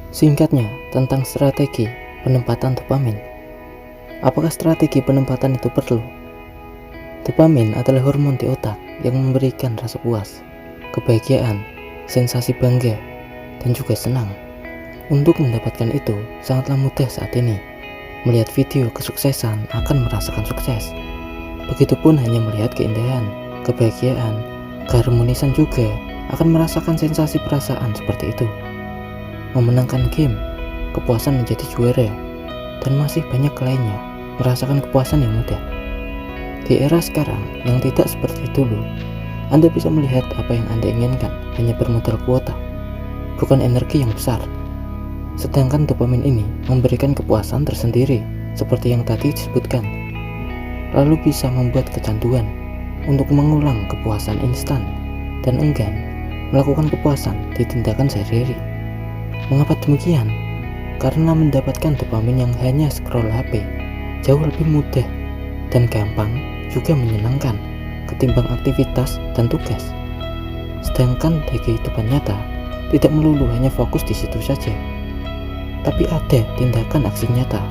Singkatnya, tentang strategi penempatan dopamin. Apakah strategi penempatan itu perlu? Dopamin adalah hormon di otak yang memberikan rasa puas, kebahagiaan, sensasi bangga, dan juga senang. Untuk mendapatkan itu, sangatlah mudah saat ini. Melihat video kesuksesan akan merasakan sukses. Begitupun hanya melihat keindahan, kebahagiaan, keharmonisan juga akan merasakan sensasi perasaan seperti itu. Memenangkan game, kepuasan menjadi juara, dan masih banyak lainnya, merasakan kepuasan yang mudah. Di era sekarang yang tidak seperti dulu, Anda bisa melihat apa yang Anda inginkan hanya bermodal kuota, bukan energi yang besar. Sedangkan dopamin ini memberikan kepuasan tersendiri, seperti yang tadi disebutkan. Lalu bisa membuat kecanduan untuk mengulang kepuasan instan dan enggan melakukan kepuasan di tindakan sehari-hari. Mengapa demikian? Karena mendapatkan dopamin yang hanya scroll HP jauh lebih mudah dan gampang juga menyenangkan ketimbang aktivitas dan tugas. Sedangkan di kehidupan nyata tidak melulu hanya fokus di situ saja, tapi ada tindakan aksi nyata,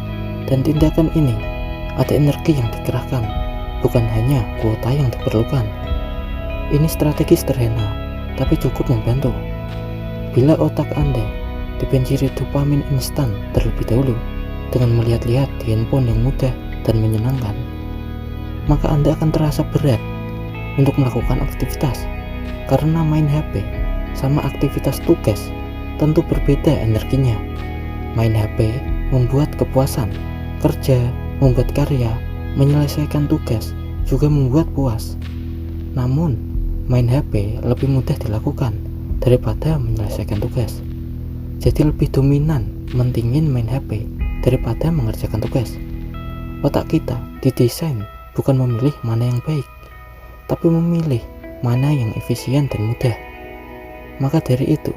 dan tindakan ini ada energi yang dikerahkan, bukan hanya kuota yang diperlukan. Ini strategi sederhana, tapi cukup membantu. Bila otak Anda dibanjiri dopamin instan terlebih dahulu dengan melihat-lihat di handphone yang mudah dan menyenangkan, maka Anda akan terasa berat untuk melakukan aktivitas, karena main HP sama aktivitas tugas tentu berbeda energinya. Main HP membuat kepuasan, kerja, membuat karya, menyelesaikan tugas juga membuat puas. Namun, main HP lebih mudah dilakukan daripada menyelesaikan tugas. Jadi lebih dominan mentingin main HP daripada mengerjakan tugas. Otak kita didesain bukan memilih mana yang baik, tapi memilih mana yang efisien dan mudah. Maka dari itu,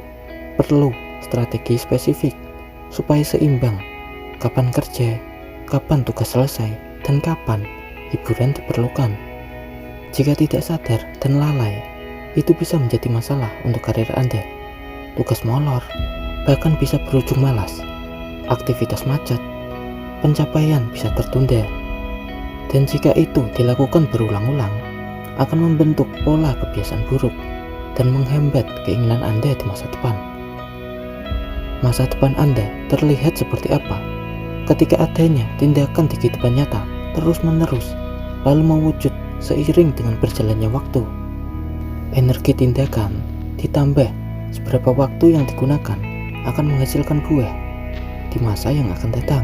perlu strategi spesifik supaya seimbang kapan kerja, kapan tugas selesai, dan kapan hiburan diperlukan. Jika tidak sadar dan lalai, itu bisa menjadi masalah untuk karir Anda. Tugas molor, bahkan bisa berujung malas, aktivitas macet, pencapaian bisa tertunda. Dan jika itu dilakukan berulang-ulang, akan membentuk pola kebiasaan buruk dan menghambat keinginan Anda di masa depan. Masa depan Anda terlihat seperti apa ketika adanya tindakan di kehidupan nyata terus-menerus, lalu mewujud seiring dengan berjalannya waktu. Energi tindakan ditambah seberapa waktu yang digunakan akan menghasilkan buah di masa yang akan datang.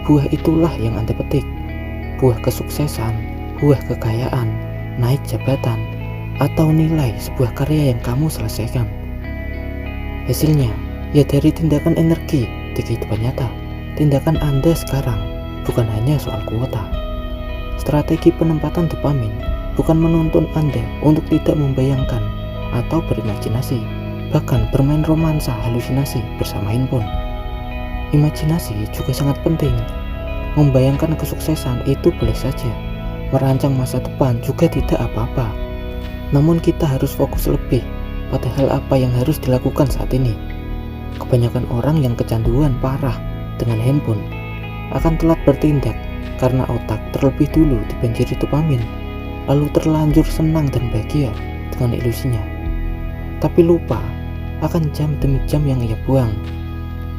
Buah itulah yang Anda petik, buah kesuksesan, buah kekayaan, naik jabatan, atau nilai sebuah karya yang kamu selesaikan. Hasilnya ya dari tindakan energi di kehidupan nyata. Tindakan Anda sekarang bukan hanya soal kuota. Strategi penempatan dopamin bukan menuntun Anda untuk tidak membayangkan atau berimajinasi, bahkan bermain romansa halusinasi bersama handphone. Imajinasi juga sangat penting. Membayangkan kesuksesan itu boleh saja, merancang masa depan juga tidak apa-apa. Namun kita harus fokus lebih pada hal apa yang harus dilakukan saat ini. Kebanyakan orang yang kecanduan parah dengan handphone akan telat bertindak karena otak terlebih dulu dibanjiri dopamin, lalu terlanjur senang dan bahagia dengan ilusinya, tapi lupa akan jam demi jam yang ia buang.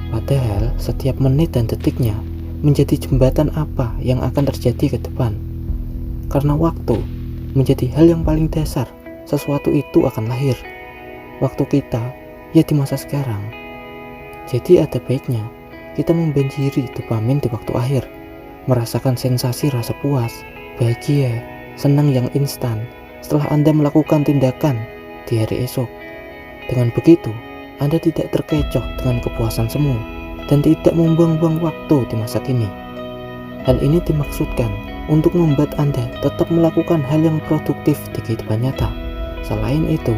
Padahal setiap menit dan detiknya menjadi jembatan apa yang akan terjadi ke depan. Karena waktu menjadi hal yang paling dasar, sesuatu itu akan lahir. Waktu kita ya di masa sekarang. Jadi ada baiknya kita membanjiri dopamin di waktu akhir, merasakan sensasi rasa puas, bahagia, senang yang instan setelah Anda melakukan tindakan di hari esok. Dengan begitu, Anda tidak terkecoh dengan kepuasan semu dan tidak membuang-buang waktu di masa kini. Hal ini dimaksudkan untuk membuat Anda tetap melakukan hal yang produktif di kehidupan nyata. Selain itu,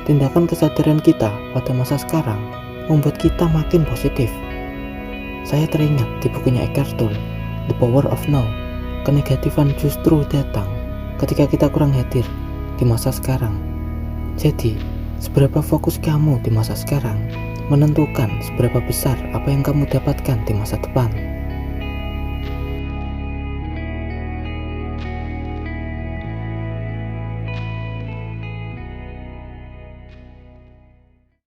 tindakan kesadaran kita pada masa sekarang membuat kita makin positif. Saya teringat di bukunya Eckhart Tolle, The Power of Now. Kenegatifan justru datang ketika kita kurang hadir di masa sekarang. Jadi, seberapa fokus kamu di masa sekarang menentukan seberapa besar apa yang kamu dapatkan di masa depan.